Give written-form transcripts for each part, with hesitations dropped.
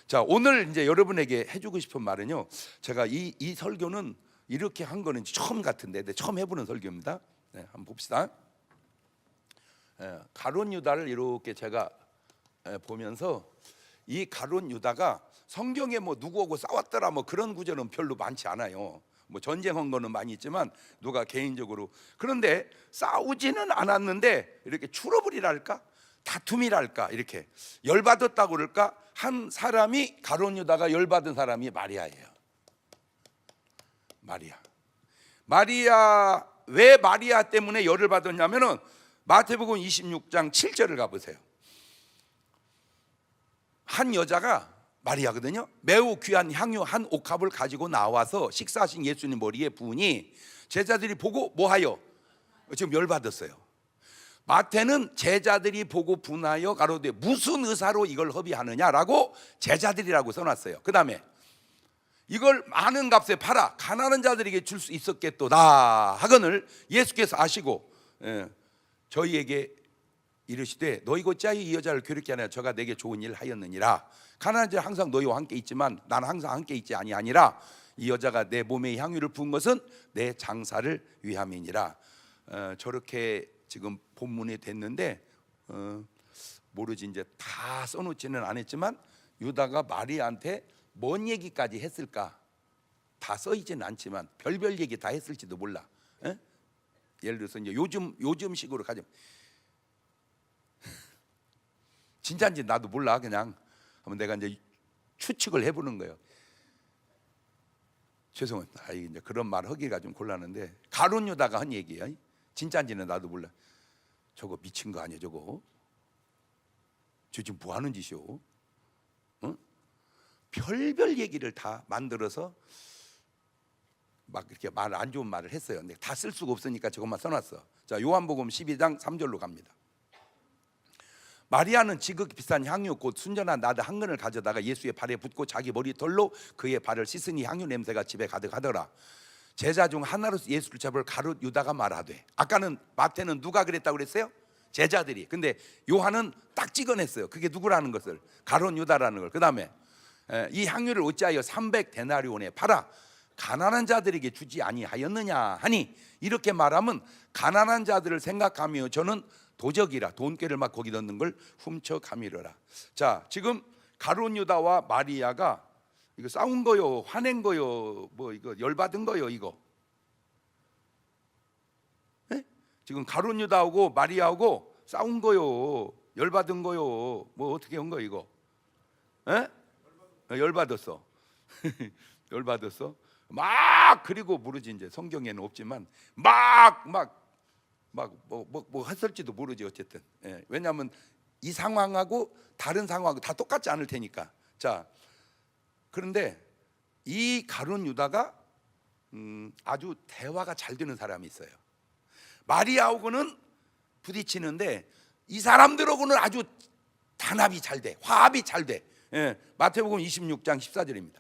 자, 오늘 이제 여러분에게 해주고 싶은 말은요, 제가 이 설교는 이렇게 한 거는 처음 같은데, 처음 해보는 설교입니다. 네, 한번 봅시다. 가룟 유다를 이렇게 제가 보면서, 이 가룟 유다가 성경에 뭐 누구하고 싸웠더라 뭐 그런 구절은 별로 많지 않아요. 뭐 전쟁한 거는 많이 있지만 누가 개인적으로, 그런데 싸우지는 않았는데 이렇게 트러블이랄까, 다툼이랄까, 이렇게 열받았다고 그럴까, 한 사람이, 가룟 유다가 열받은 사람이 마리아예요. 마리아. 왜 마리아 때문에 열을 받았냐면은 마태복음 26장 7절을 가보세요. 한 여자가, 마리아거든요, 매우 귀한 향유 한 옥합을 가지고 나와서 식사하신 예수님 머리에 부으니 제자들이 보고 뭐하여? 지금 열받았어요. 마태는 제자들이 보고 분하여 가로되 무슨 의사로 이걸 허비하느냐라고 제자들이라고 써놨어요. 그 다음에 이걸 많은 값에 팔아 가난한 자들에게 줄 수 있었겠도다 하거늘 예수께서 아시고 저희에게 이르시되 너희 곧자이 이 여자를 괴롭게 하냐, 저가 내게 좋은 일을 하였느니라. 가난한 자 항상 너희와 함께 있지만 나는 항상 함께 있지 아니하니라. 이 여자가 내 몸에 향유를 부은 것은 내 장사를 위함이니라. 저렇게 지금 본문이 됐는데 모르지, 이제 다 써놓지는 않았지만 유다가 마리아한테 뭔 얘기까지 했을까 다 써있지는 않지만 별별 얘기 다 했을지도 몰라. 예를 들어서 이제 요즘식으로 가자면, 진짜인지 나도 몰라, 그냥 한번 내가 이제 추측을 해보는 거예요. 죄송합니다. 이제 그런 말 하기가 좀 곤란한데, 가룟 유다가 한 얘기야. 진짜인지는 나도 몰라. 저거 미친 거 아니야 저거? 저 지금 뭐 하는 짓이오? 별별 얘기를 다 만들어서 막 이렇게 말 안 좋은 말을 했어요. 근데 다 쓸 수가 없으니까 저것만 써놨어. 자, 요한복음 12장 3절로 갑니다. 마리아는 지극히 비싼 향유 곧 순전한 나드 한 근을 가져다가 예수의 발에 붓고 자기 머리털로 그의 발을 씻으니 향유 냄새가 집에 가득하더라. 제자 중 하나로 예수를 잡을 가룟 유다가 말하되, 아까는 마태는 누가 그랬다고 그랬어요? 제자들이. 근데 요한은 딱 찍어냈어요. 그게 누구라는 것을, 가룟 유다라는 걸. 그 다음에 이 향유를 어찌하여 300데나리온에 팔아 가난한 자들에게 주지 아니하였느냐 하니, 이렇게 말하면 가난한 자들을 생각하며 저는 도적이라 돈꾀를 막 거기 넣는 걸 훔쳐 가미르라. 자, 지금 가룟 유다와 마리아가 이거 싸운 거요, 화낸 거요, 뭐 이거 열받은 거요, 이거. 네? 지금 가룟 유다하고 마리아하고 싸운 거요, 열받은 거요, 뭐 어떻게 한 거 이거? 네? 열받았어. 열받았어. 막, 그리고 모르지, 이제 성경에는 없지만 뭐 했을지도 모르지. 어쨌든 왜냐하면 이 상황하고 다른 상황하고 다 똑같지 않을 테니까. 자, 그런데 이 가룟 유다가 아주 대화가 잘 되는 사람이 있어요. 마리아하고는 부딪히는데 이 사람들하고는 아주 단합이 잘 돼, 화합이 잘 돼. 마태복음 26장 14절입니다.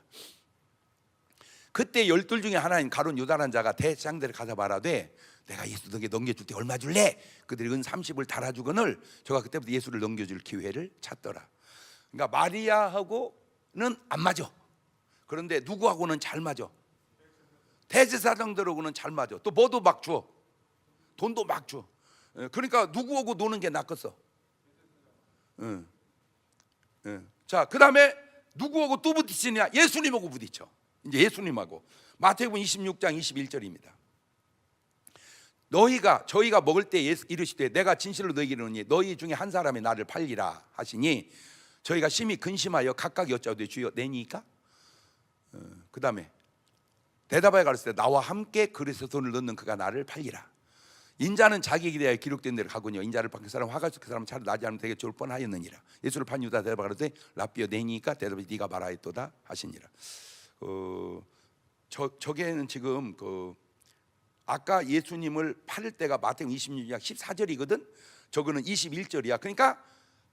그때 12 중에 하나인 가룟 유다라는 자가 대장들을 가서 말하되 내가 예수 너에게 넘겨줄 때 얼마 줄래? 그들이 은 30을 달아주거늘 저가 그때부터 예수를 넘겨줄 기회를 찾더라. 그러니까 마리아하고는 안 맞아. 그런데 누구하고는 잘 맞아. 대제사장들하고는 잘 맞아. 또 뭐도 막 줘, 돈도 막 줘. 그러니까 누구하고 노는 게 낫겠어. 자, 그 다음에 누구하고 또 부딪히냐? 예수님하고 부딪혀. 이제 예수님하고. 마태복음 26장 21절입니다. 저희가 먹을 때 이르시되 내가 진실로 너희에게 이르노니 너희 중에 한 사람이 나를 팔리라 하시니 저희가 심히 근심하여 각각 여짜오되 주여 내니까? 그 다음에 대답하여 가르치되 나와 함께 그릇에 돈을 넣는 그가 나를 팔리라. 인자는 자기에게 대하여 기록된 대로 가거니와 인자를 받은 사람 화가 그 사람 차를 나지 않으면 되게 좋을 뻔하였느니라. 예수를 판 유다 대답하여 가르치되 라삐어 내니까? 대답해 네가 말하였도다 하시니라. 저게는 지금 아까 예수님을 팔을 때가 마태복음 26장 14절이거든. 저거는 21절이야. 그러니까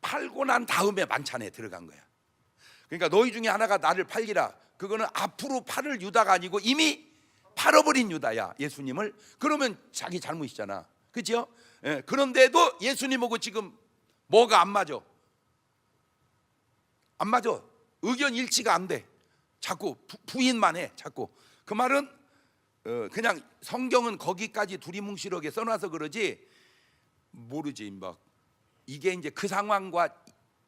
팔고 난 다음에 만찬에 들어간 거야. 그러니까 너희 중에 하나가 나를 팔리라. 그거는 앞으로 팔을 유다가 아니고 이미 팔아버린 유다야, 예수님을. 그러면 자기 잘못이잖아, 그렇죠? 그런데도 예수님하고 지금 뭐가 안 맞아? 안 맞아. 의견 일치가 안 돼. 자꾸 부인만 해. 자꾸. 그 말은 그냥 성경은 거기까지 두리뭉실하게 써놔서 그러지 모르지. 막 이게 이제 그 상황과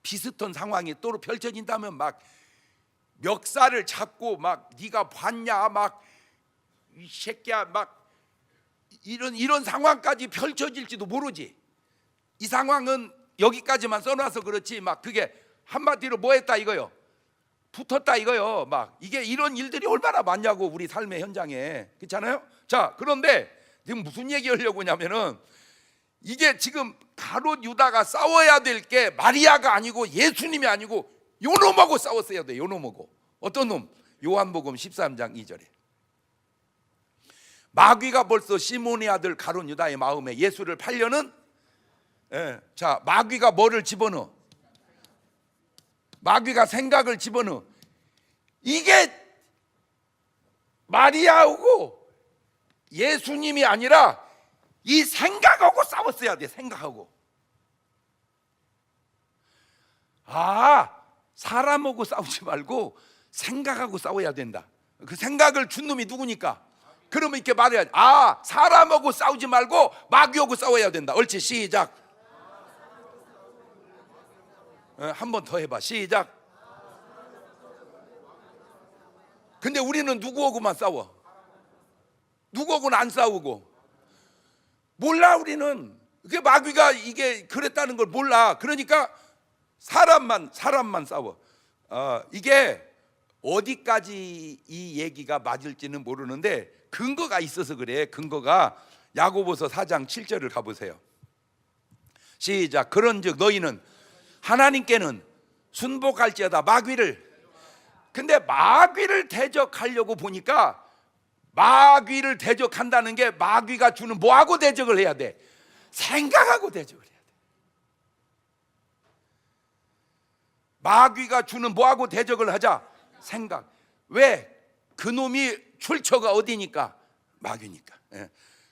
비슷한 상황이 또 펼쳐진다면 막 멱살을 잡고 막 네가 봤냐 막 이 새끼야 막 이런 상황까지 펼쳐질지도 모르지. 이 상황은 여기까지만 써놔서 그렇지 막 그게 한마디로 뭐 했다 이거요. 붙었다 이거요. 막 이게 이런 일들이 얼마나 많냐고 우리 삶의 현장에. 그렇잖아요? 자, 그런데 지금 무슨 얘기하려고 하냐면은 이게 지금 가롯 유다가 싸워야 될 게 마리아가 아니고 예수님이 아니고 요 놈하고 싸웠어야 돼. 요 놈하고. 어떤 놈? 요한복음 13장 2절에 마귀가 벌써 시몬의 아들 가롯 유다의 마음에 예수를 팔려는 자, 마귀가 뭐를 집어넣어? 마귀가 생각을 집어넣어. 이게 마리아하고 예수님이 아니라 이 생각하고 싸웠어야 돼. 생각하고. 아, 사람하고 싸우지 말고 생각하고 싸워야 된다. 그 생각을 준 놈이 누구니까? 그러면 이렇게 말해야지. 아, 사람하고 싸우지 말고 마귀하고 싸워야 된다. 옳지, 시작. 한 번 더 해봐. 시작. 근데 우리는 누구하고만 싸워? 누구하고는 안 싸우고. 몰라. 우리는 그 마귀가 이게 그랬다는 걸 몰라. 그러니까 사람만 싸워. 이게 어디까지 이 얘기가 맞을지는 모르는데 근거가 있어서 그래. 근거가 야고보서 4장 7절을 가보세요. 시작. 그런즉 너희는 하나님께는 순복할지어다 마귀를. 근데 마귀를 대적하려고 보니까 마귀를 대적한다는 게 마귀가 주는 뭐하고 대적을 해야 돼? 생각하고 대적을 해야 돼. 마귀가 주는 뭐하고 대적을 하자? 생각. 왜? 그놈이 출처가 어디니까? 마귀니까.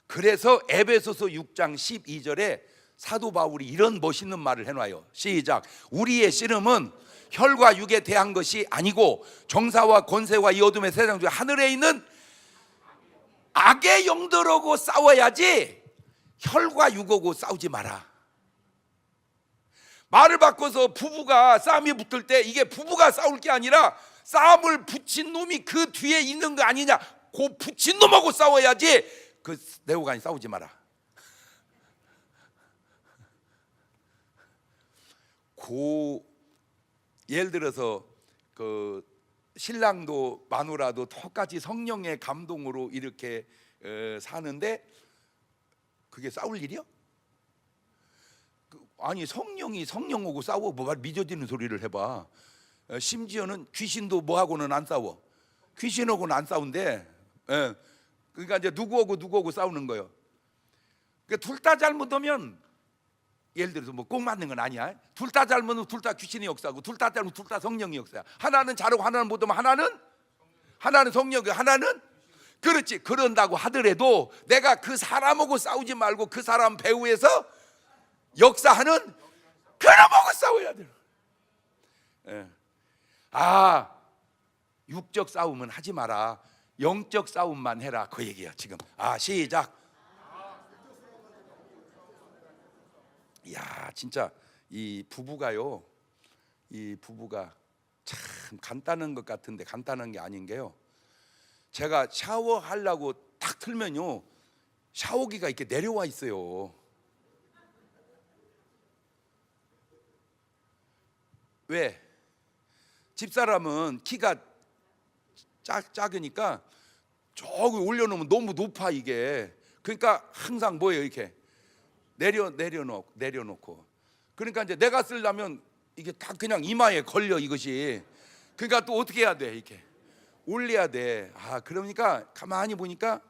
그래서 에베소서 6장 12절에 사도 바울이 이런 멋있는 말을 해놔요. 시작. 우리의 씨름은 혈과 육에 대한 것이 아니고 정사와 권세와 이 어둠의 세상 중에 하늘에 있는 악의 영들하고 싸워야지 혈과 육하고 싸우지 마라. 말을 바꿔서 부부가 싸움이 붙을 때 이게 부부가 싸울 게 아니라 싸움을 붙인 놈이 그 뒤에 있는 거 아니냐. 그 붙인 놈하고 싸워야지 그 내호간이 싸우지 마라. 예를 들어서 그 신랑도 마누라도 똑같이 성령의 감동으로 이렇게 사는데 그게 싸울 일이야? 아니 성령하고 싸워. 뭐 미져지는 소리를 해봐. 심지어는 귀신도 뭐하고는 안 싸워. 귀신하고는 안 싸운대. 그러니까 이제 누구하고 싸우는 거예요. 그러니까 둘 다 잘못하면 예를 들어서 뭐 꼭 맞는 건 아니야. 둘 다 잘못하면 둘 다 귀신의 역사고 둘 다 잘못하면 둘 다 성령의 역사야. 하나는 잘하고 하나는 못하면 하나는 성령이고 하나는 그렇지. 그런다고 하더라도 내가 그 사람하고 싸우지 말고 그 사람 배후에서 역사하는 그놈하고 싸워야 돼. 아, 육적 싸움은 하지 마라. 영적 싸움만 해라. 그 얘기야 지금. 아, 시작. 야, 진짜 이 부부가 참 간단한 것 같은데 간단한 게 아닌 게요. 제가 샤워하려고 딱 틀면요 샤워기가 이렇게 내려와 있어요. 왜? 집사람은 키가 작으니까 저기 올려놓으면 너무 높아 이게. 그러니까 항상 뭐예요 이렇게 내려놓고. 그러니까 이제 내가 쓰려면 이게 다 그냥 이마에 걸려 이것이. 그러니까 또 어떻게 해야 돼? 이렇게 올려야 돼. 아, 그러니까 가만히 보니까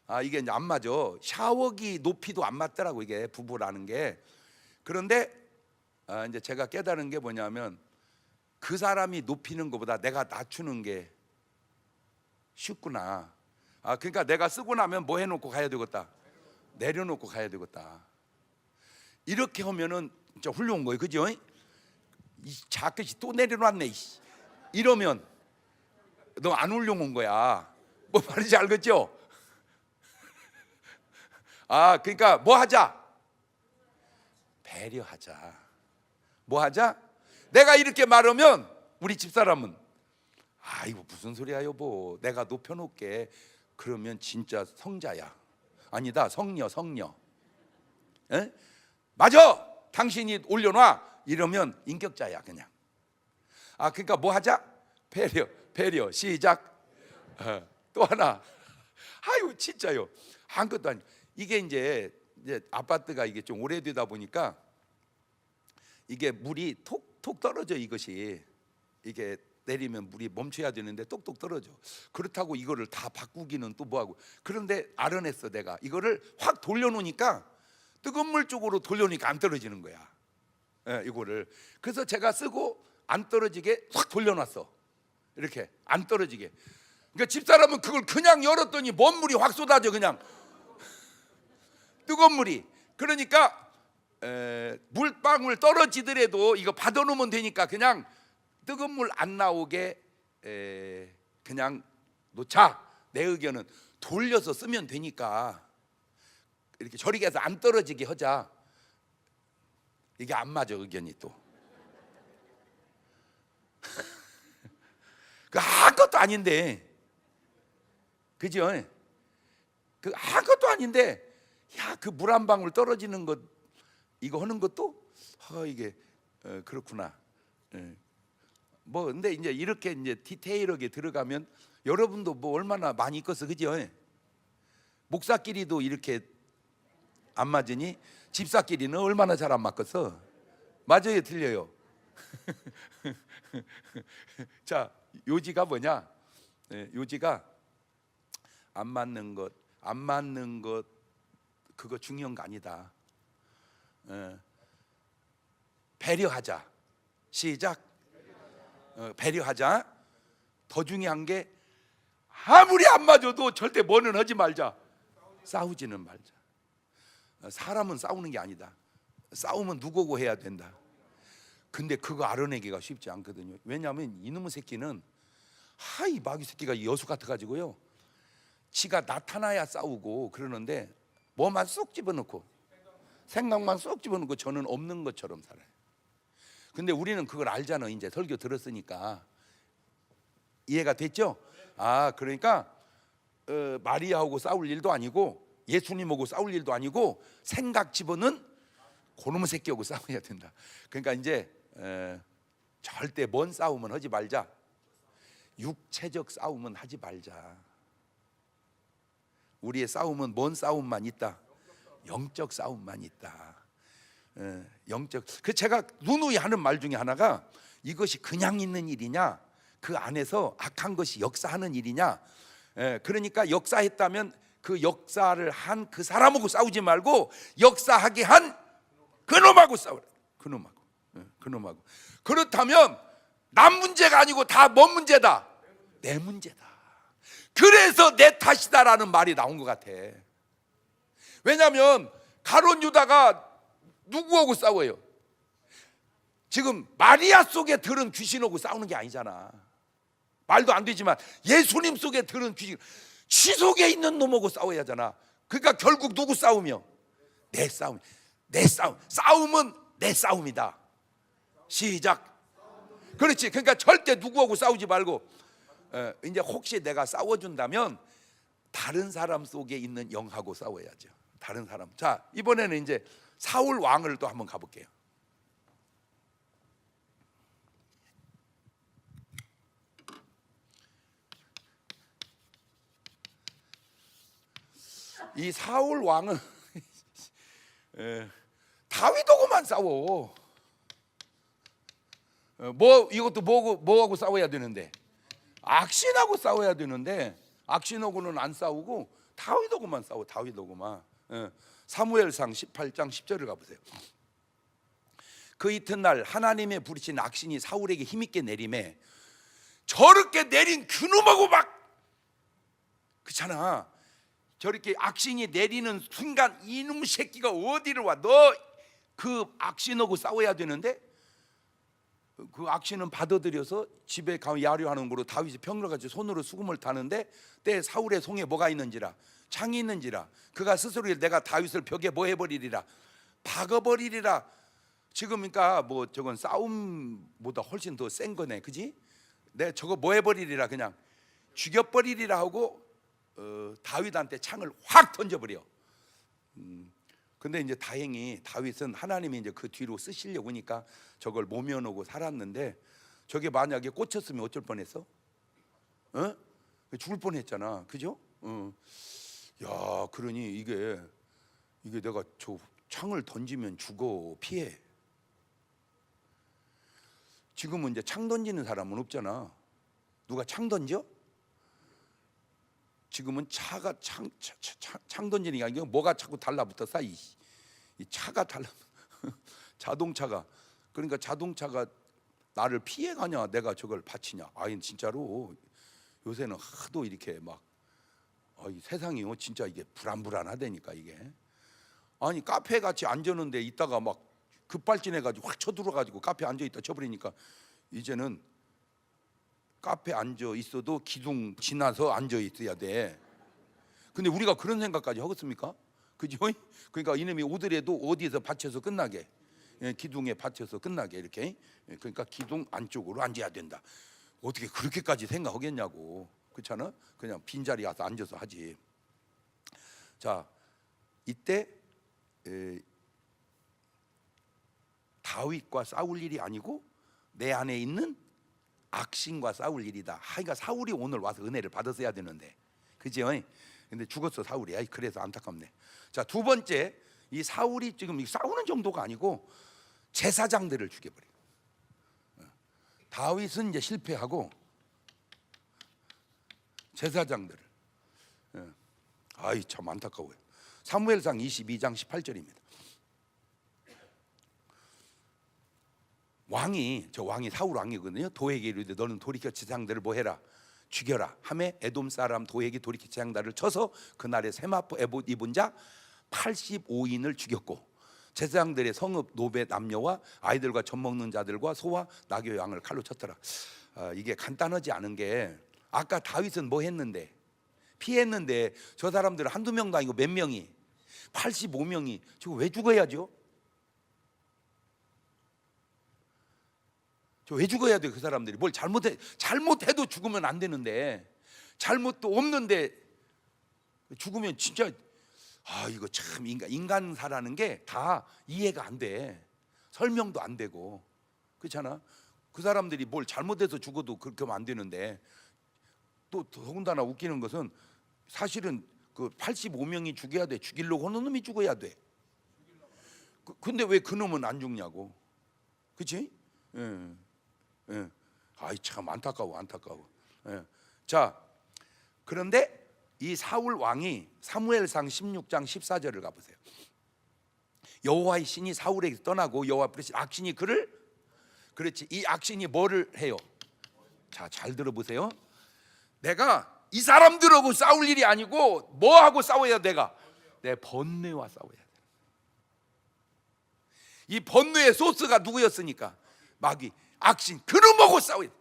아, 이게 이제 안 맞아. 샤워기 높이도 안 맞더라고 이게 부부라는 게. 그런데 이제 제가 깨달은 게 뭐냐면 그 사람이 높이는 것보다 내가 낮추는 게 쉽구나. 아, 그러니까 내가 쓰고 나면 뭐 해놓고 가야 되겠다. 내려놓고 가야 되겠다. 이렇게 하면은 진짜 훌륭한 거예요, 그죠? 이 자켓이 또 내려놨네. 이러면 너 안 울려고 온 거야. 뭐 말인지 알겠죠? 아, 그러니까 뭐 하자? 배려하자. 뭐 하자? 내가 이렇게 말하면 우리 집사람은 아, 이거 무슨 소리야 여보, 내가 높여놓게. 그러면 진짜 성자야. 아니다, 성녀. 에? 맞아, 당신이 올려놔. 이러면 인격자야 그냥. 아, 그러니까 뭐 하자? 배려. 시작. 또 하나. 아유 진짜요, 아무것도 아니. 이게 이제 아파트가 이게 좀 오래되다 보니까 이게 물이 톡톡 떨어져. 이것이 이게 내리면 물이 멈춰야 되는데 똑똑 떨어져. 그렇다고 이거를 다 바꾸기는 또 뭐하고. 그런데 알아냈어. 내가 이거를 확 돌려놓으니까, 뜨거운 물 쪽으로 돌려놓으니까 안 떨어지는 거야. 이거를. 그래서 제가 쓰고 안 떨어지게 확 돌려놨어. 이렇게 안 떨어지게. 그러니까 집사람은 그걸 그냥 열었더니 먼 물이 확 쏟아져. 그냥 뜨거운 물이. 그러니까 물방울 떨어지더라도 이거 받아놓으면 되니까 그냥 뜨거운 물 안 나오게 그냥 놓자. 내 의견은 돌려서 쓰면 되니까 이렇게 저리게 해서 안 떨어지게 하자. 이게 안 맞아, 의견이 또. 그 아무것도 아닌데, 그죠? 그 아무것도 아닌데, 야, 그 물 한 방울 떨어지는 것 이거 하는 것도 이게 그렇구나. 뭐 근데 이제 이렇게 이제 디테일하게 들어가면 여러분도 뭐 얼마나 많이 있겠어, 그죠? 목사끼리도 이렇게 안 맞으니 집사끼리는 얼마나 잘 안 맞겠어. 맞아요, 틀려요? 자, 요지가 뭐냐? 요지가 안 맞는 것 그거 중요한 거 아니다. 배려하자. 시작. 배려하자. 더 중요한 게 아무리 안 맞아도 절대 뭐는 하지 말자. 싸우지는 말자. 사람은 싸우는 게 아니다. 싸우면 누구고 해야 된다. 근데 그거 알아내기가 쉽지 않거든요. 왜냐하면 이놈의 새끼는 이 마귀 새끼가 여수 같아가지고요, 지가 나타나야 싸우고 그러는데 뭐만 쏙 집어넣고 생각만 쏙 집어넣고 저는 없는 것처럼 살아요. 근데 우리는 그걸 알잖아. 이제 설교 들었으니까. 이해가 됐죠? 아, 그러니까 마리아하고 싸울 일도 아니고 예수님하고 싸울 일도 아니고 생각 집어는 그놈의 새끼하고 싸워야 된다. 그러니까 이제 절대 뭔 싸움은 하지 말자. 육체적 싸움은 하지 말자. 우리의 싸움은 뭔 싸움만 있다? 영적 싸움만 있다. 영적. 그 제가 누누이 하는 말 중에 하나가 이것이 그냥 있는 일이냐, 그 안에서 악한 것이 역사하는 일이냐. 그러니까 역사했다면 그 역사를 한 그 사람하고 싸우지 말고 역사하게 한 그놈하고 싸우라. 그놈하고. 그렇다면 남 문제가 아니고 다 뭔 문제다? 내 문제다. 그래서 내 탓이다라는 말이 나온 것 같아. 왜냐하면 가룟 유다가 누구하고 싸워요? 지금 마리아 속에 들은 귀신하고 싸우는 게 아니잖아. 말도 안 되지만 예수님 속에 들은 귀신, 쥐 속에 있는 놈하고 싸워야 하잖아. 그러니까 결국 누구 싸움이요? 내 싸움. 싸움은 내 싸움이다. 시작. 그렇지. 그러니까 절대 누구하고 싸우지 말고 이제 혹시 내가 싸워준다면 다른 사람 속에 있는 영하고 싸워야죠. 다른 사람. 자, 이번에는 이제 사울 왕을 또 한번 가볼게요. 이 사울 왕은 다윗하고만 싸워. 뭐 이것도 뭐하고 싸워야 되는데, 악신하고 싸워야 되는데 악신하고는 안 싸우고 다윗하고만 싸워. 다윗하고만. 사무엘상 18장 10절을 가보세요. 그 이튿날 하나님의 부르신 악신이 사울에게 힘있게 내림에 저렇게 내린 그놈하고 막, 그렇잖아. 저렇게 악신이 내리는 순간 이놈 새끼가 어디를 와? 너 그 악신하고 싸워야 되는데 그 악신은 받아들여서 집에 가면 야류하는 거로 다윗이 평일같이 손으로 수금을 타는데 때 사울의 송에 뭐가 있는지라 창이 있는지라 그가 스스로 내가 다윗을 벽에 뭐 해버리리라 박아버리리라. 지금 그러니까 뭐 저건 싸움보다 훨씬 더 센 거네, 그지? 내가 저거 뭐 해버리리라 그냥 죽여버리리라 하고 다윗한테 창을 확 던져버려. 근데 이제 다행히 다윗은 하나님이 이제 그 뒤로 쓰시려고 하니까 저걸 모면하고 살았는데 저게 만약에 꽂혔으면 어쩔 뻔했어? 어? 죽을 뻔했잖아, 그죠? 야, 그러니 이게 내가 저 창을 던지면 죽어, 피해. 지금은 이제 창 던지는 사람은 없잖아. 누가 창 던져? 지금은 차가 창 던지는 게 아니고 뭐가 자꾸 달라붙었어. 이 차가 달라. 자동차가. 그러니까 자동차가 나를 피해가냐 내가 저걸 바치냐. 아니 진짜로 요새는 하도 이렇게 막 세상이 진짜 이게 불안불안하다니까 이게. 아니 카페 같이 앉았는데 있다가 막 급발진해가지고 확 쳐들어가지고 카페 앉아있다 쳐버리니까 이제는 카페 앉아 있어도 기둥 지나서 앉아 있어야 돼. 근데 우리가 그런 생각까지 하겠습니까? 그죠? 그러니까 이놈이 오더라도 어디에서 받쳐서 끝나게, 기둥에 받쳐서 끝나게 이렇게. 그러니까 기둥 안쪽으로 앉아야 된다. 어떻게 그렇게까지 생각하겠냐고. 그렇잖아? 그냥 빈자리 가서 앉아서 하지. 자, 이때 다윗과 싸울 일이 아니고 내 안에 있는 악신과 싸울 일이다. 그러니까 사울이 오늘 와서 은혜를 받았어야 되는데, 그죠? 근데 죽었어 사울이. 그래서 안타깝네. 자, 두 번째, 이 사울이 지금 싸우는 정도가 아니고 제사장들을 죽여버려. 다윗은 이제 실패하고 제사장들을. 아이 참 안타까워요. 사무엘상 22장 18절입니다. 왕이 사울 왕이거든요. 도에게 이르되 너는 돌이켜 제사장들을 뭐 해라? 죽여라. 하매 에돔 사람 도에게 돌이켜 제사장들을 쳐서 그날에 세마포 에봇 입은 자 85인을 죽였고 제사장들의 성읍 노베 남녀와 아이들과 젖 먹는 자들과 소와 나귀 양을 칼로 쳤더라. 이게 간단하지 않은 게 아까 다윗은 뭐 했는데 피했는데 저 사람들은 한두 명도 아니고 몇 명이 85명이 지금 왜 죽어야죠? 저 왜 죽어야 돼? 그 사람들이 뭘 잘못해도 죽으면 안 되는데 잘못도 없는데 죽으면 진짜 이거 참 인간사라는 게 다 이해가 안 돼. 설명도 안 되고 그렇잖아. 그 사람들이 뭘 잘못해서 죽어도 그렇게 하면 안 되는데 또 더군다나 웃기는 것은 사실은 그 85명이 죽여야 돼. 죽이려고 하는 놈이 죽어야 돼. 근데 왜 그 놈은 안 죽냐고. 그렇지? 아이 참 안타까워. 자, 그런데 이 사울 왕이 사무엘상 16장 14절을 가보세요. 여호와의 신이 사울에게 떠나고 여호와 악신이 그를 그렇지. 이 악신이 뭐를 해요? 자, 잘 들어보세요. 내가 이 사람들하고 싸울 일이 아니고 뭐하고 싸워야 내가 내 번뇌와 싸워야 돼. 이 번뇌의 소스가 누구였으니까? 마귀, 악신, 그놈하고 싸워야 돼.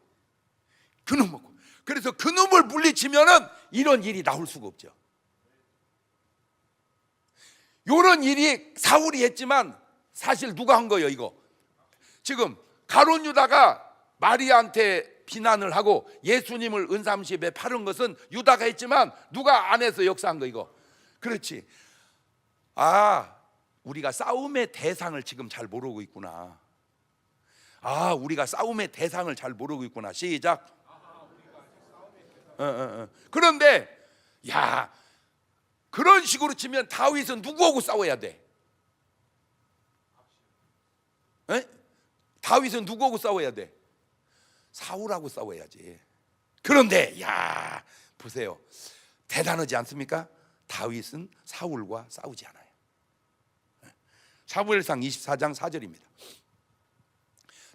그놈하고. 그래서 그놈을 물리치면은 이런 일이 나올 수가 없죠. 이런 일이 사울이 했지만 사실 누가 한 거예요? 이거 지금 가룟 유다가 마리아한테 비난을 하고 예수님을 은삼십에 팔은 것은 유다가 했지만 누가 안에서 역사한 거 이거? 그렇지. 우리가 싸움의 대상을 지금 잘 모르고 있구나. 우리가 싸움의 대상을 잘 모르고 있구나. 시작. 그런데 그런 식으로 치면 다윗은 누구하고 싸워야 돼? 다윗은 누구하고 싸워야 돼? 사울하고 싸워야지. 그런데 보세요. 대단하지 않습니까? 다윗은 사울과 싸우지 않아요. 사무엘상 24장 4절입니다.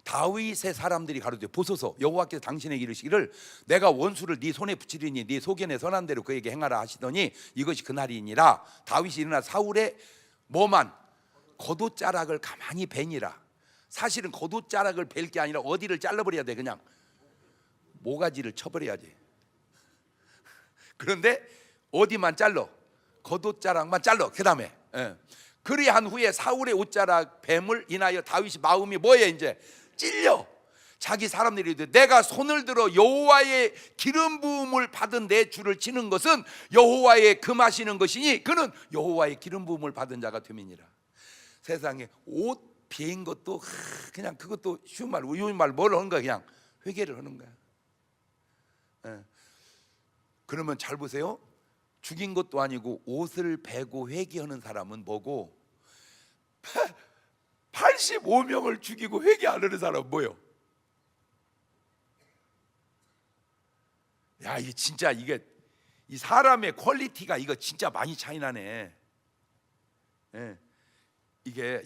다윗의 사람들이 가로되 보소서 여호와께서 당신에게 이르시기를 내가 원수를 네 손에 붙이리니 네 소견에 선한 대로 그에게 행하라 하시더니 이것이 그날이니라. 다윗이 일어나 사울의 뭐만 겉옷자락을 가만히 베니라. 사실은 겉옷자락을 벨 게 아니라 어디를 잘라버려야 돼. 그냥 모가지를 쳐버려야지. 그런데 어디만 잘라? 겉옷자락만 잘라. 그 다음에 그리한 후에 사울의 옷자락 뱀을 인하여 다윗이 마음이 뭐예요? 이제 찔려. 자기 사람들이 내가 손을 들어 여호와의 기름 부음을 받은 내 주를 치는 것은 여호와의 금하시는 것이니 그는 여호와의 기름 부음을 받은 자가 됨이니라. 세상에 옷 베인 것도 그냥 그것도 쉬운 말, 우유인 말 뭘 하는 거야? 그냥 회개를 하는 거야. 그러면 잘 보세요. 죽인 것도 아니고 옷을 베고 회개하는 사람은 뭐고 85명을 죽이고 회개 안 하는 사람은 뭐예요? 야, 이게 진짜 이 사람의 퀄리티가 이거 진짜 많이 차이 나네. 이게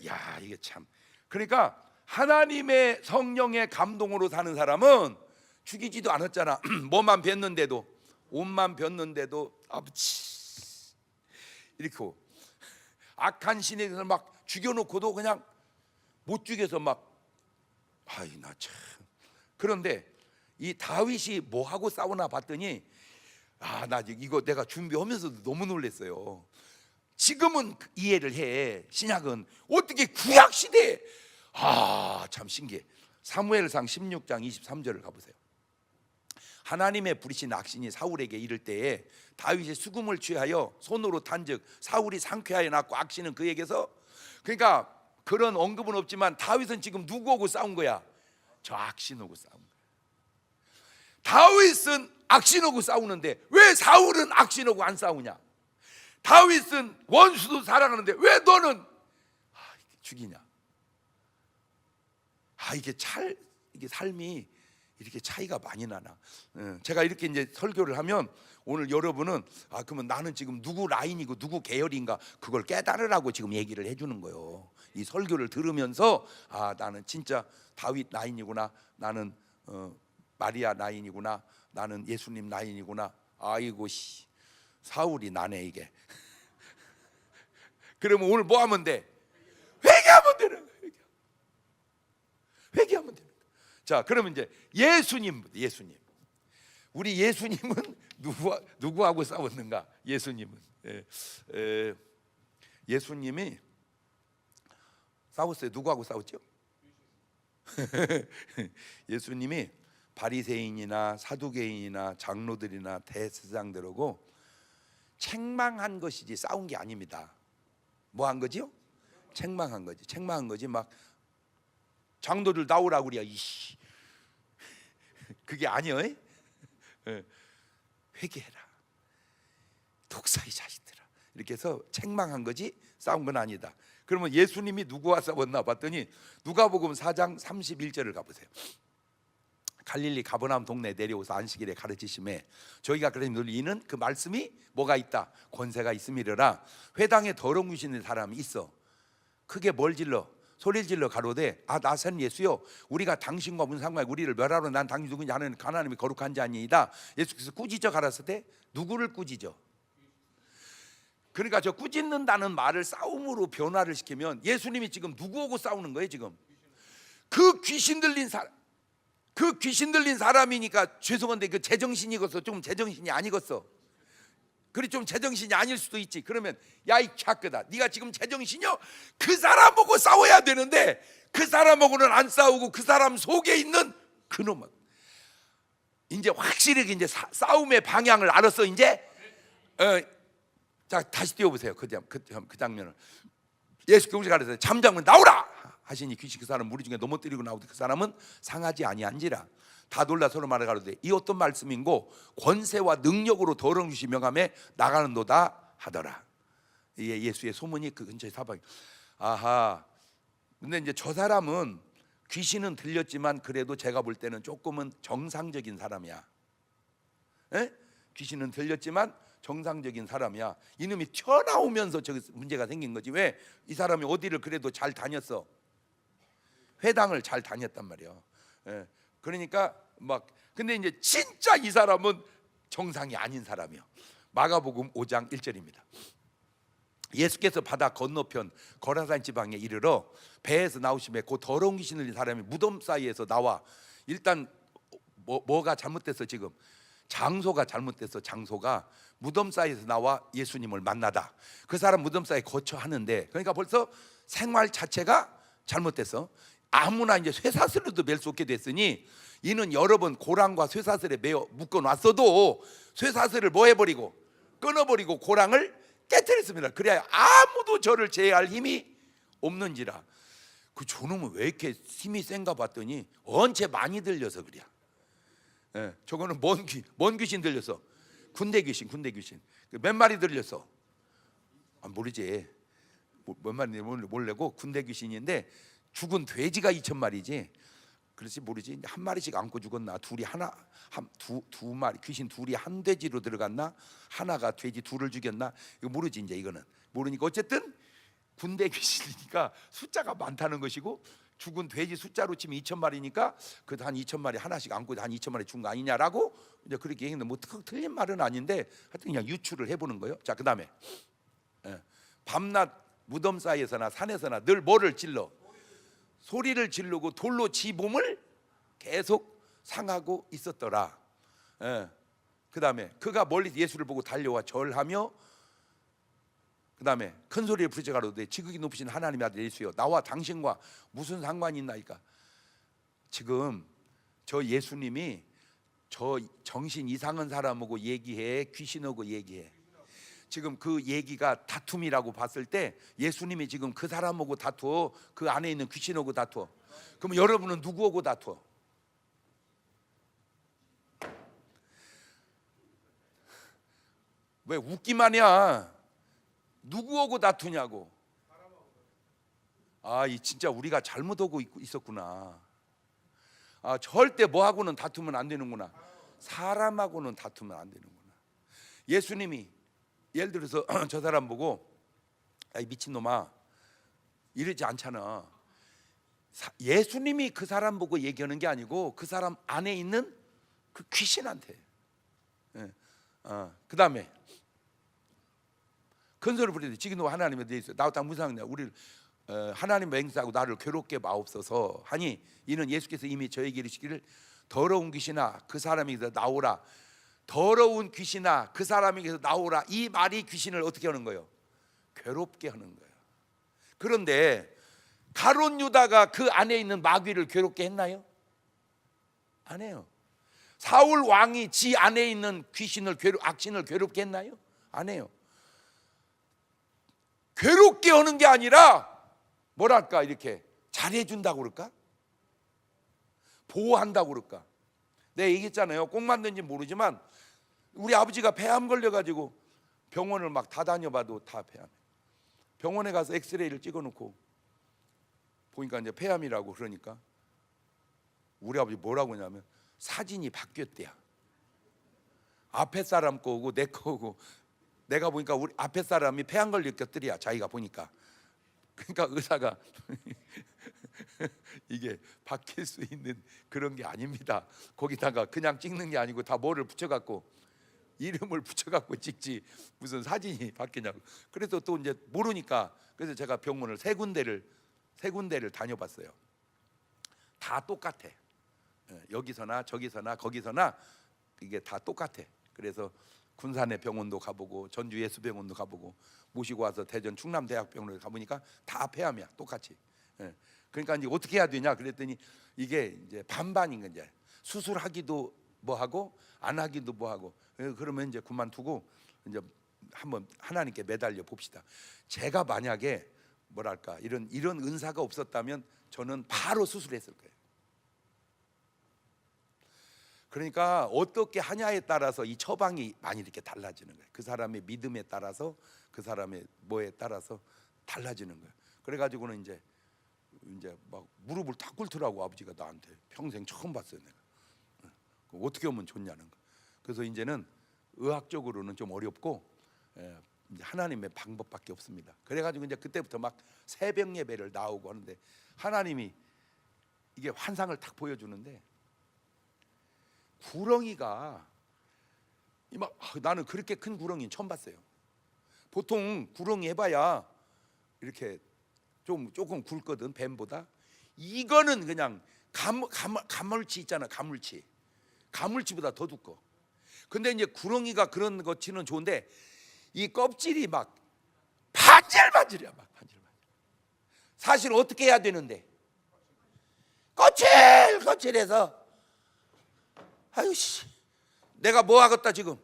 참. 그러니까 하나님의 성령의 감동으로 사는 사람은 죽이지도 않았잖아. 뭐만 뵀는데도, 옷만 뵀는데도 아버지 이렇게 악한 신에서 막 죽여놓고도 그냥 못 죽여서 막 나 참. 그런데 이 다윗이 뭐 하고 싸우나 봤더니 나 이거 내가 준비하면서도 너무 놀랐어요. 지금은 이해를 해. 신약은 어떻게 구약 시대에 참 신기해. 사무엘상 16장 23절을 가보세요. 하나님의 부리신 악신이 사울에게 이를 때에 다윗이 수금을 취하여 손으로 탄즉 사울이 상쾌하여 낳고 악신은 그에게서, 그러니까 그런 언급은 없지만 다윗은 지금 누구하고 싸운 거야? 저 악신하고 싸운 거야. 다윗은 악신하고 싸우는데 왜 사울은 악신하고 안 싸우냐? 다윗은 원수도 사랑하는데 왜 너는 죽이냐? 이게 삶이 이렇게 차이가 많이 나나? 제가 이렇게 이제 설교를 하면 오늘 여러분은 그러면 나는 지금 누구 라인이고 누구 계열인가 그걸 깨달으라고 지금 얘기를 해주는 거예요. 이 설교를 들으면서 나는 진짜 다윗 라인이구나, 나는 마리아 라인이구나, 나는 예수님 라인이구나. 아이고 사울이 나네 이게. 그러면 오늘 뭐 하면 돼? 회개하면 되는 거야. 회개하면 되는 거야. 자, 그러면 이제 예수님. 우리 예수님은 누구하고 싸웠는가? 예수님은 예수님이 싸웠어요. 누구하고 싸웠죠? 예수님이 바리새인이나 사두개인이나 장로들이나 대제사장들하고 책망한 것이지 싸운 게 아닙니다. 뭐 한 거지요? 책망한 거지. 책망한 거지. 막 장로들 나오라고 그래야 그게 아니요. 회개해라, 독사의 자식들아, 이렇게 해서 책망한 거지 싸운 건 아니다. 그러면 예수님이 누구와 싸웠나 봤더니 누가복음 4장 31절을 가보세요. 갈릴리 가버나움 동네에 내려오서 안식일에 가르치심에 저희가 그래 누리는 그 말씀이 뭐가 있다? 권세가 있음이러라. 회당에 더러운 귀신의 사람이 있어. 크게 뭘 질러? 소리를 질러 가로되 나선 예수요, 우리가 당신과 무슨 상관이, 우리를 멸하러 난 당신 누구인지 아는 하나님이 거룩한 자니이다. 예수께서 꾸짖어 가라사대 때 누구를 꾸짖어? 그러니까 저 꾸짖는다는 말을 싸움으로 변화를 시키면 예수님이 지금 누구하고 싸우는 거예요? 지금 그 귀신 들린 사람이니까 죄송한데 그 제정신이겠어? 좀 제정신이 아니겠어? 그래 좀 제정신이 아닐 수도 있지. 그러면 야 이 착거다, 네가 지금 제정신이요? 그 사람하고 싸워야 되는데 그 사람하고는 안 싸우고 그 사람 속에 있는 그놈은 이제 확실히 이제 싸움의 방향을 알았어. 이제 자 다시 띄워보세요. 그 장면을. 예수께서 가르쳐서 잠잠을 나오라 하시니 귀신 그 사람 무리 중에 넘어뜨리고 나오되 그 사람은 상하지 아니한지라. 다 놀라 서로 말을 가로되 이 어떤 말씀인고 권세와 능력으로 더러운 귀신 명함에 나가는도다 하더라. 이게 예수의 소문이 그 근처에 사방에. 근데 이제 저 사람은 귀신은 들렸지만 그래도 제가 볼 때는 조금은 정상적인 사람이야. 귀신은 들렸지만 정상적인 사람이야. 이놈이 튀어나오면서 저기 문제가 생긴 거지. 왜? 이 사람이 어디를 그래도 잘 다녔어. 회당을 잘 다녔단 말이야. 그러니까 막 근데 이제 진짜 이 사람은 정상이 아닌 사람이야. 마가복음 5장 1절입니다. 예수께서 바다 건너편 거라산 지방에 이르러 배에서 나오심에 그 더러운 귀신 들린 사람이 무덤 사이에서 나와. 일단 뭐가 잘못됐어? 지금 장소가 잘못됐어. 장소가 무덤 사이에서 나와 예수님을 만나다. 그 사람 무덤 사이에 거처 하는데, 그러니까 벌써 생활 자체가 잘못됐어. 아무나 이제 쇠사슬로도 맬 수 없게 됐으니 이는 여러 번 고랑과 쇠사슬에 매어 묶어놨어도 쇠사슬을 뭐 해버리고 끊어버리고 고랑을 깨뜨렸습니다. 그래야 아무도 저를 제어할 힘이 없는지라. 그 저놈은 왜 이렇게 힘이 센가 봤더니 언제 많이 들려서 그래. 예, 저거는 뭔 귀신 들렸어? 군대 귀신. 몇 마리 들렸어? 모르지. 몇 마리 모르고 군대 귀신인데 죽은 돼지가 2,000마리지. 그렇지 모르지. 한 마리씩 안고 죽었나? 둘이 두 마리 귀신 둘이 한 돼지로 들어갔나? 하나가 돼지 둘을 죽였나? 이거 모르지. 이제 이거는 모르니까 어쨌든 군대 귀신이니까 숫자가 많다는 것이고, 죽은 돼지 숫자로 치면 2,000마리니까 그 한 2,000마리 하나씩 안고 한 2,000마리 죽은 거 아니냐라고 이제 그렇게 얘기했는데, 뭐 틀린 말은 아닌데 하여튼 그냥 유추를 해보는 거예요. 자, 그다음에 밤낮 무덤 사이에서나 산에서나 늘 뭐를 질러? 소리를 지르고 돌로 지 몸을 계속 상하고 있었더라. 그 다음에 그가 멀리 예수를 보고 달려와 절하며, 그 다음에 큰 소리를 부르짖어 가로되 지극히 높으신 하나님의 아들 예수여, 나와 당신과 무슨 상관이 있나이까. 지금 저 예수님이 저 정신 이상한 사람하고 얘기해, 귀신하고 얘기해. 지금 그 얘기가 다툼이라고 봤을 때 예수님이 지금 그 사람하고 다투어, 그 안에 있는 귀신하고 다투어. 그럼 여러분은 누구하고 다투어? 왜 웃기만 해야? 누구하고 다투냐고. 이 진짜 우리가 잘못하고 있었구나. 절대 뭐하고는 다투면 안 되는구나. 사람하고는 다투면 안 되는구나. 예수님이 예를 들어서 저 사람 보고 이 미친놈아 이러지 않잖아. 예수님이 그 사람 보고 얘기하는 게 아니고 그 사람 안에 있는 그 귀신한테. 그 다음에 큰 소리를 부르되 지금 너 하나님의 내 있어. 나와 무슨 상관이냐. 우리를 하나님의 맹세하고 나를 괴롭게 마옵소서 하니, 이는 예수께서 이미 저에게 이르시기를 더러운 귀신아 그 사람에게서 나오라. 더러운 귀신아 그 사람에게서 나오라. 이 말이 귀신을 어떻게 하는 거예요? 괴롭게 하는 거예요. 그런데 가룟 유다가 그 안에 있는 마귀를 괴롭게 했나요? 안 해요. 사울 왕이 지 안에 있는 악신을 괴롭게 했나요? 안 해요. 괴롭게 하는 게 아니라 뭐랄까, 이렇게 잘해준다고 그럴까? 보호한다고 그럴까? 내가 얘기했잖아요. 꼭 맞는지 모르지만 우리 아버지가 폐암 걸려가지고 병원을 막 다 다녀봐도 다 폐암. 병원에 가서 엑스레이를 찍어놓고 보니까 이제 폐암이라고. 그러니까 우리 아버지 뭐라고 하냐면 사진이 바뀌었대야. 앞에 사람 거고 내 거고. 내가 보니까 우리 앞에 사람이 폐암 걸렸겠더리야. 자기가 보니까. 그러니까 의사가 이게 바뀔 수 있는 그런 게 아닙니다. 거기다가 그냥 찍는 게 아니고 다 뭐를 붙여갖고 이름을 붙여갖고 찍지 무슨 사진이 바뀌냐고. 그래서 또 이제 모르니까 그래서 제가 병원을 세 군데를 다녀봤어요. 다 똑같아. 여기서나 저기서나 거기서나 이게 다 똑같아. 그래서 군산의 병원도 가보고 전주 예수병원도 가보고 모시고 와서 대전 충남대학병원에 가보니까 다 폐암이야. 똑같이. 그러니까 이제 어떻게 해야 되냐 그랬더니 이게 이제 반반인 거야. 이제 수술하기도 뭐 하고 안 하기도 뭐 하고. 그러면 이제 그만두고 이제 한번 하나님께 매달려 봅시다. 제가 만약에 뭐랄까 이런 은사가 없었다면 저는 바로 수술했을 거예요. 그러니까 어떻게 하냐에 따라서 이 처방이 많이 이렇게 달라지는 거예요. 그 사람의 믿음에 따라서, 그 사람의 뭐에 따라서 달라지는 거예요. 그래가지고는 이제 막 무릎을 탁 꿇더라고 아버지가 나한테. 평생 처음 봤어요 내가. 어떻게 하면 좋냐는 거. 그래서 이제는 의학적으로는 좀 어렵고 이제 하나님의 방법밖에 없습니다. 그래가지고 이제 그때부터 막 새벽 예배를 나오고 하는데 하나님이 이게 환상을 탁 보여주는데 구렁이가 나는 그렇게 큰 구렁이는 처음 봤어요. 보통 구렁이 해봐야 이렇게 조금 굵거든, 뱀보다. 이거는 그냥 가물치 있잖아, 가물치보다 더 두꺼워. 근데 이제 구렁이가 그런 거치는 좋은데 이 껍질이 막 반질반질이야, 막 반질반질. 사실 어떻게 해야 되는데 거칠거칠해서 아유씨 내가 뭐 하겠다 지금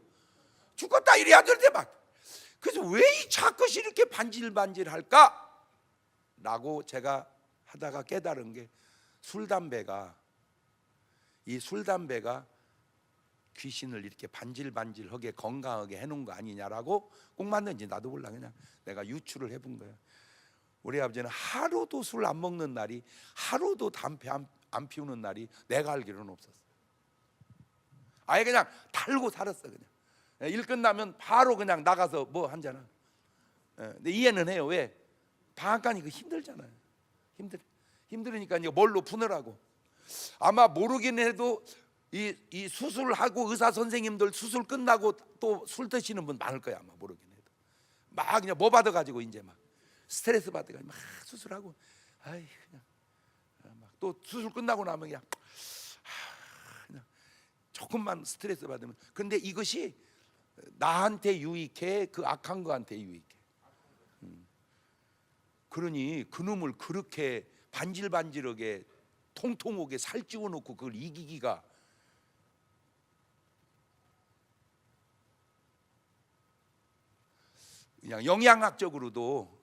죽겠다 이래야 되는데 막. 그래서 왜 이 자켓이 이렇게 반질반질할까? 라고 제가 하다가 깨달은 게 이 술담배가 귀신을 이렇게 반질반질하게 건강하게 해놓은 거 아니냐라고. 꼭 맞는지 나도 몰라. 그냥 내가 유추를 해본 거야. 우리 아버지는 하루도 술 안 먹는 날이, 하루도 담배 안 피우는 날이 내가 알기로는 없었어. 아예 그냥 달고 살았어. 그냥 일 끝나면 바로 그냥 나가서 뭐 한잔하. 근데 이해는 해요. 왜? 방앗간이 그 힘들잖아요. 힘들으니까 이제 뭘로 푸느라고. 아마 모르긴 해도 이 수술하고 의사 선생님들 수술 끝나고 또 술 드시는 분 많을 거야. 아마 모르긴 해도 막 그냥 뭐 받아가지고 이제 막 스트레스 받아가지고 막 수술하고, 아이 그냥 막 또 수술 끝나고 나면 그냥 조금만 스트레스 받으면. 근데 이것이 나한테 유익해, 그 악한 거한테 유익해. 그러니 그놈을 그렇게 반질반질하게 통통하게 살찌워 놓고 그걸 이기기가. 그냥 영양학적으로도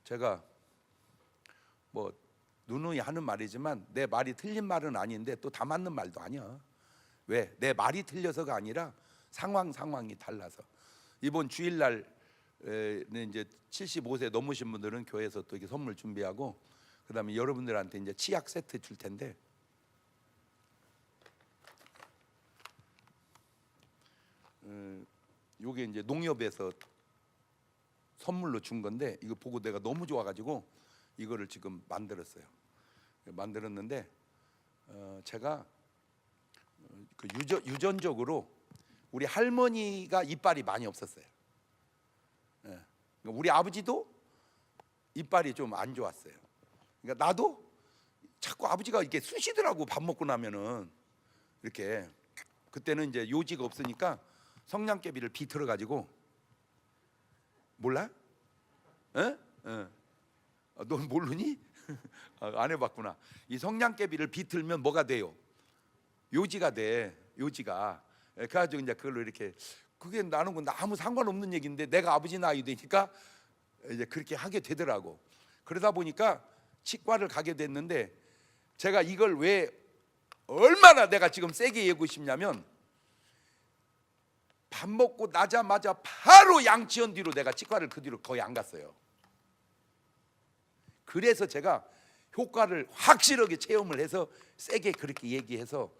제가 뭐 누누이 하는 말이지만 내 말이 틀린 말은 아닌데 또 다 맞는 말도 아니야. 왜? 내 말이 틀려서가 아니라 상황이 달라서. 이번 주일날은 이제 75세 넘으신 분들은 교회에서 또 이렇게 선물 준비하고, 그다음에 여러분들한테 이제 치약 세트 줄 텐데, 요게 이제 농협에서 선물로 준 건데 이거 보고 내가 너무 좋아가지고 이거를 지금 만들었는데 제가 그 유전적으로 우리 할머니가 이빨이 많이 없었어요. 우리 아버지도 이빨이 좀 안 좋았어요. 그러니까 나도 자꾸 아버지가 이렇게 쑤시더라고. 밥 먹고 나면은 이렇게. 그때는 이제 요지가 없으니까 성냥개비를 비틀어 가지고. 몰라? 넌 모르니? 안 해봤구나. 이 성냥개비를 비틀면 뭐가 돼요? 요지가 돼. 요지가. 그래가지고 이제 그걸로 이렇게. 그게 나는 아무 상관없는 얘기인데 내가 아버지 나이 되니까 이제 그렇게 하게 되더라고. 그러다 보니까 치과를 가게 됐는데, 제가 이걸 왜 얼마나 내가 지금 세게 얘기하고 싶냐면, 밥 먹고 나자마자 바로 양치원 뒤로 내가 치과를 그 뒤로 거의 안 갔어요. 그래서 제가 효과를 확실하게 체험을 해서 세게 그렇게 얘기해서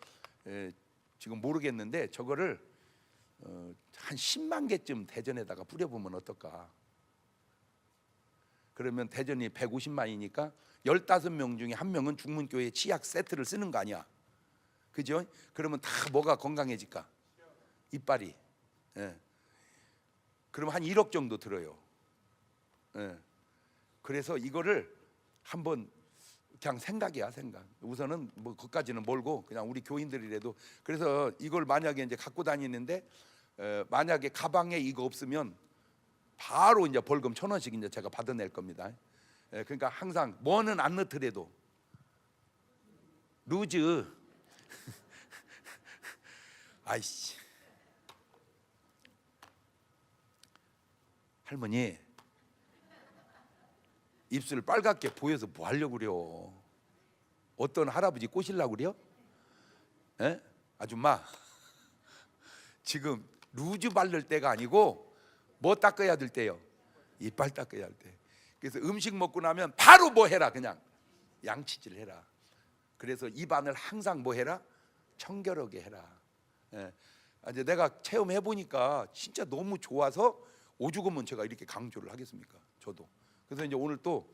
지금 모르겠는데 저거를 한 10만 개쯤 대전에다가 뿌려보면 어떨까. 그러면 대전이 150만이니까 15명 중에 한 명은 중문교회 치약 세트를 쓰는 거 아니야. 그죠? 그러면 다 뭐가 건강해질까? 이빨이. 그럼 한 1억 정도 들어요. 그래서 이거를 한번 그냥 생각. 우선은 뭐 그까지는 멀고 그냥 우리 교인들이라도. 그래서 이걸 만약에 이제 갖고 다니는데 만약에 가방에 이거 없으면 바로 이제 벌금 1,000원씩 이제 제가 받아낼 겁니다. 그러니까 항상 뭐는 안 넣더라도 루즈. 아이씨. 할머니 입술 빨갛게 보여서 뭐 하려고 그래요? 어떤 할아버지 꼬시려고 그래요? 아줌마 지금 루즈 바를 때가 아니고 뭐 닦아야 될 때요? 이빨 닦아야 할 때. 그래서 음식 먹고 나면 바로 뭐 해라? 그냥 양치질 해라. 그래서 입안을 항상 뭐 해라? 청결하게 해라. 이제 내가 체험해 보니까 진짜 너무 좋아서 오죽하면 제가 이렇게 강조를 하겠습니까? 저도. 그래서 이제 오늘 또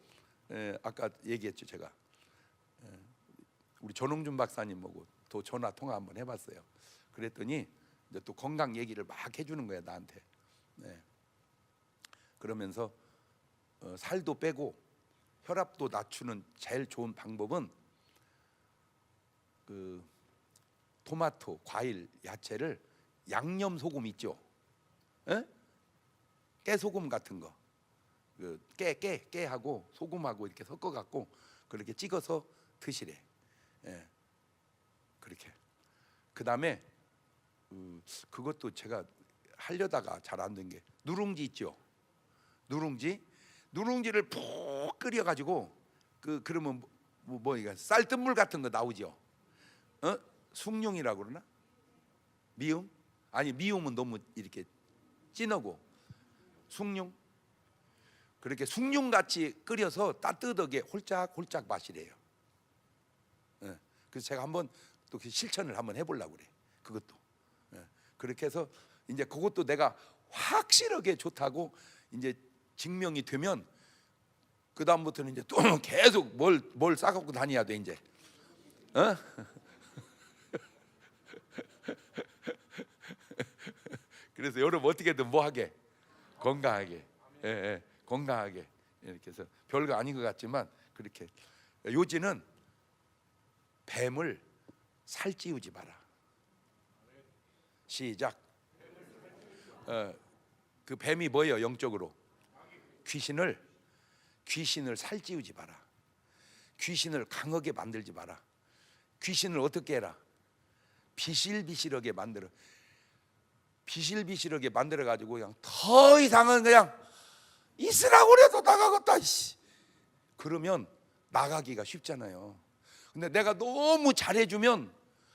아까 얘기했죠. 제가 우리 전홍준 박사님하고 또 전화 통화 한번 해봤어요. 그랬더니 이제 또 건강 얘기를 막 해주는 거야 나한테. 네. 그러면서 살도 빼고 혈압도 낮추는 제일 좋은 방법은 그 토마토, 과일, 야채를 양념 소금 있죠? 에? 깨소금 같은 거, 그 깨하고 소금하고 이렇게 섞어 갖고 그렇게 찍어서 드시래. 예. 그렇게. 그 다음에 그것도 제가 하려다가 잘 안 된 게 누룽지 있죠? 누룽지를 푹 끓여 가지고 그러면 이거 쌀뜨물 같은 거 나오죠? 숭늉이라고 그러나? 미음? 아니 미음은 너무 이렇게 진하고 숭늉. 그렇게 숭늉같이 끓여서 따뜻하게 홀짝홀짝 마시래요. 예. 그래서 제가 한번 또 실천을 한번 해보려고 그래. 그것도. 예. 그렇게 해서 이제 그것도 내가 확실하게 좋다고 이제 증명이 되면 그 다음부터는 이제 또 계속 뭘 싸갖고 다녀야 돼 이제. 그래서 여러분 어떻게든 뭐 하게 건강하게, 예, 건강하게 이렇게 해서 별거 아닌 것 같지만 그렇게. 요지는 뱀을 살찌우지 마라. 시작. 그 뱀이 뭐예요? 영적으로 귀신을 살찌우지 마라. 귀신을 강하게 만들지 마라. 귀신을 어떻게 해라? 비실비실하게 만들어. 비실비실하게 만들어 가지고 그냥 더 이상은 그냥 있으라고 그래도 나가겠다. 그러면 나가기가 쉽잖아요. 근데 내가 너무 잘해주면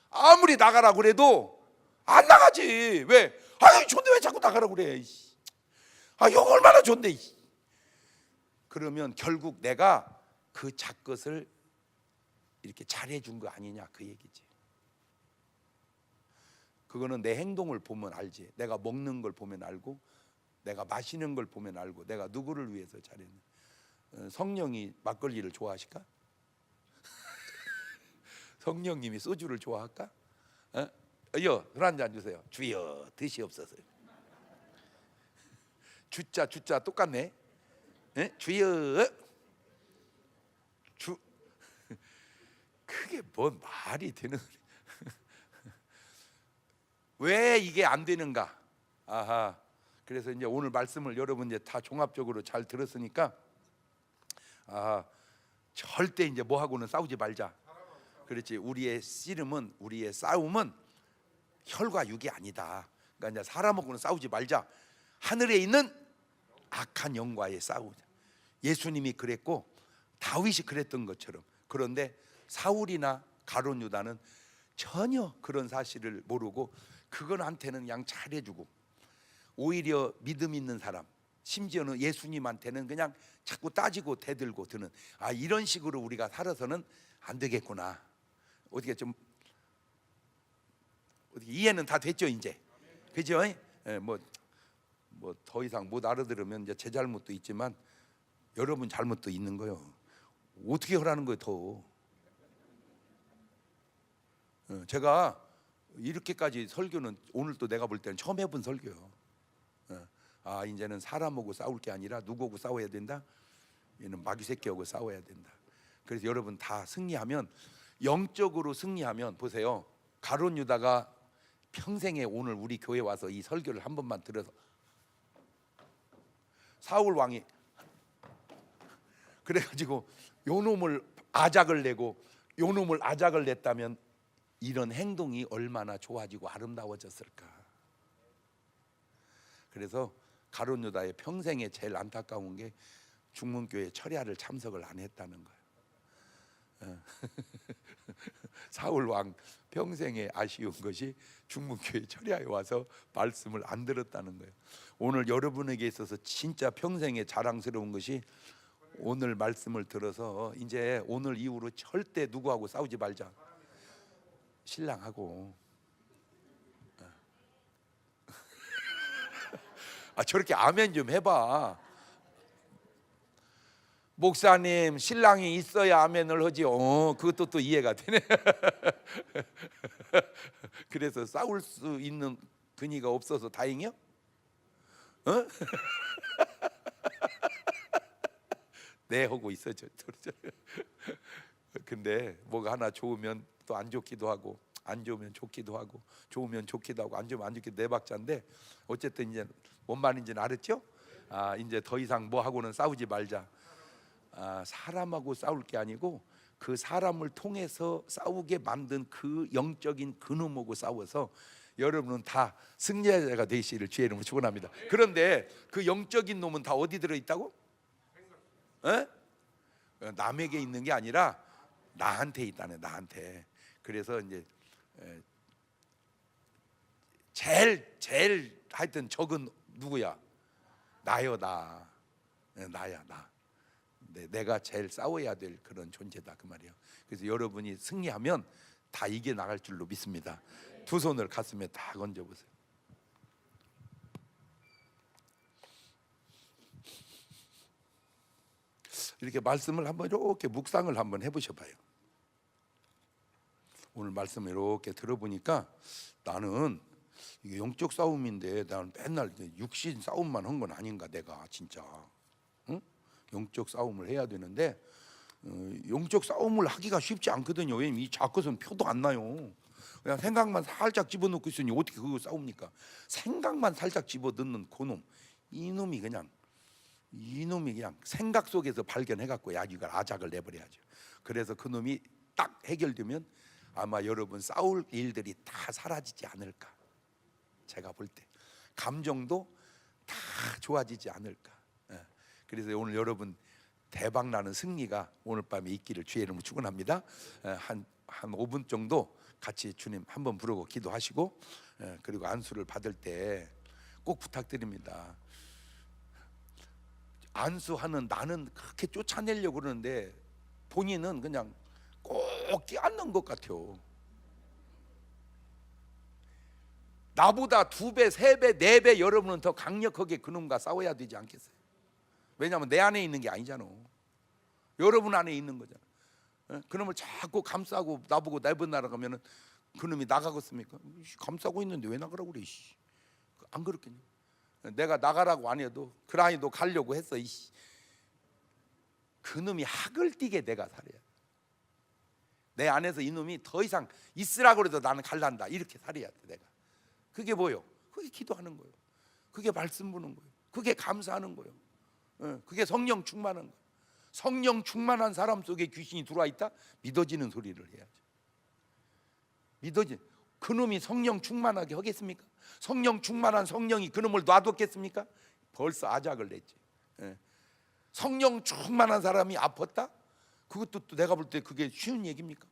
아무리 나가라고 그래도 안 나가지. 왜? 아유 좋은데 왜 자꾸 나가라고 그래. 아 이거 얼마나 좋은데. 그러면 결국 내가 그 작것을 이렇게 잘해준 거 아니냐 그 얘기지. 그거는 내 행동을 보면 알지. 내가 먹는 걸 보면 알고, 내가 마시는 걸 보면 알고, 내가 누구를 위해서 잘했는. 성령이 막걸리를 좋아하실까? 성령님이 소주를 좋아할까? 술 한 잔 주세요. 주여 드시옵소서. 주자 똑같네. 주여 그게 뭔 말이 되는. 왜 이게 안 되는가? 아하. 그래서 이제 오늘 말씀을 여러분 이제 다 종합적으로 잘 들었으니까 절대 이제 뭐하고는 싸우지 말자. 그렇지. 우리의 씨름은, 우리의 싸움은 혈과 육이 아니다. 그러니까 이제 사람하고는 싸우지 말자. 하늘에 있는 악한 영과의 싸우자. 예수님이 그랬고 다윗이 그랬던 것처럼. 그런데 사울이나 가룟 유다는 전혀 그런 사실을 모르고 그건한테는 그냥 잘해주고, 오히려 믿음 있는 사람, 심지어는 예수님한테는 그냥 자꾸 따지고 대들고 드는, 이런 식으로 우리가 살아서는 안 되겠구나. 어떻게 좀 어떻게 이해는 다 됐죠 이제, 그죠? 뭐 더 이상 못 알아들으면 이제 제 잘못도 있지만 여러분 잘못도 있는 거예요. 어떻게 하라는 거예요 더. 제가 이렇게까지 설교는 오늘 또 내가 볼 때는 처음 해본 설교요. 이제는 사람하고 싸울 게 아니라 누구하고 싸워야 된다? 얘는 마귀 새끼하고 싸워야 된다. 그래서 여러분 다 승리하면, 영적으로 승리하면, 보세요. 가룟 유다가 평생에 오늘 우리 교회 와서 이 설교를 한 번만 들어서, 사울 왕이 그래가지고 요놈을 아작을 내고 요놈을 아작을 냈다면 이런 행동이 얼마나 좋아지고 아름다워졌을까. 그래서 가룟 유다의 평생에 제일 안타까운 게 중문교회 철야를 참석을 안 했다는 거예요. 사울 왕 평생에 아쉬운 것이 중문교회 철야에 와서 말씀을 안 들었다는 거예요. 오늘 여러분에게 있어서 진짜 평생에 자랑스러운 것이 오늘 말씀을 들어서 이제 오늘 이후로 절대 누구하고 싸우지 말자. 신랑하고. 저렇게 아멘 좀 해봐. 목사님 신랑이 있어야 아멘을 하지. 그것도 또 이해가 되네. 그래서 싸울 수 있는 근이가 없어서 다행이요? 네 하고 있어 저. 근데 뭐가 하나 좋으면 또 안 좋기도 하고, 안 좋으면 좋기도 하고, 좋으면 좋기도 하고, 안 좋으면 안 좋기도 네 박자인데, 어쨌든 이제 뭔 말인지는 알았죠? 이제 더 이상 뭐 하고는 싸우지 말자. 사람하고 싸울 게 아니고 그 사람을 통해서 싸우게 만든 그 영적인 그놈하고 싸워서 여러분은 다 승리자가 되시기를 주의 이름으로 축원합니다. 그런데 그 영적인 놈은 다 어디 들어 있다고? 남에게 있는 게 아니라 나한테 있다네, 나한테. 그래서 이제 제일 하여튼 적은 누구야? 나요, 나. 나야, 나. 내가 제일 싸워야 될 그런 존재다 그 말이에요. 그래서 여러분이 승리하면 다 이겨 나갈 줄로 믿습니다. 두 손을 가슴에 다 얹어 보세요. 이렇게 말씀을 한번 이렇게 묵상을 한번 해보셔 봐요. 오늘 말씀을 이렇게 들어보니까 나는 이게 영적 싸움인데 나는 맨날 육신 싸움만 한 건 아닌가, 내가 진짜. 응? 영적 싸움을 해야 되는데 영적 싸움을 하기가 쉽지 않거든요. 왜냐면 이 자켓은 표도 안 나요. 그냥 생각만 살짝 집어넣고 있으니 어떻게 그거 싸웁니까? 생각만 살짝 집어넣는 그놈, 이놈이 그냥 생각 속에서 발견해갖고 이걸 아작을 내버려야죠. 그래서 그놈이 딱 해결되면 아마 여러분 싸울 일들이 다 사라지지 않을까. 제가 볼 때 감정도 다 좋아지지 않을까. 그래서 오늘 여러분 대박 나는 승리가 오늘 밤에 있기를 주의 이름으로 축원합니다. 한 5분 정도 같이 주님 한번 부르고 기도하시고, 그리고 안수를 받을 때 꼭 부탁드립니다. 안수하는 나는 그렇게 쫓아내려고 그러는데 본인은 그냥 꼭 끼얹는 것 같아요. 나보다 2배, 3배, 4배 여러분은 더 강력하게 그놈과 싸워야 되지 않겠어요? 왜냐하면 내 안에 있는 게 아니잖아. 여러분 안에 있는 거잖아. 그놈을 자꾸 감싸고 나보고 내보내라 하면은 그놈이 나가겠습니까? 감싸고 있는데 왜 나가라고 그래? 안 그렇겠니? 내가 나가라고 안 해도 그라니 너 가려고 했어. 그놈이 학을 띠게 내가 살아야 돼. 내 안에서 이놈이 더 이상 있으라고 해도 나는 갈란다, 이렇게 살아야 돼. 내가 그게 뭐요? 그게 기도하는 거예요. 그게 말씀 부는 거예요. 그게 감사하는 거예요. 그게 성령 충만한 거예요. 성령 충만한 사람 속에 귀신이 들어와 있다? 믿어지는 소리를 해야죠. 믿어진 그놈이 성령 충만하게 하겠습니까? 성령 충만한 성령이 그놈을 놔뒀겠습니까? 벌써 아작을 냈지. 성령 충만한 사람이 아팠다? 그것도 또 내가 볼 때 그게 쉬운 얘기입니까?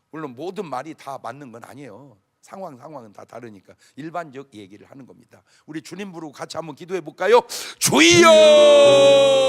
물론 모든 말이 다 맞는 건 아니에요. 상황은 다 다르니까 일반적 얘기를 하는 겁니다. 우리 주님 부르고 같이 한번 기도해 볼까요? 주여!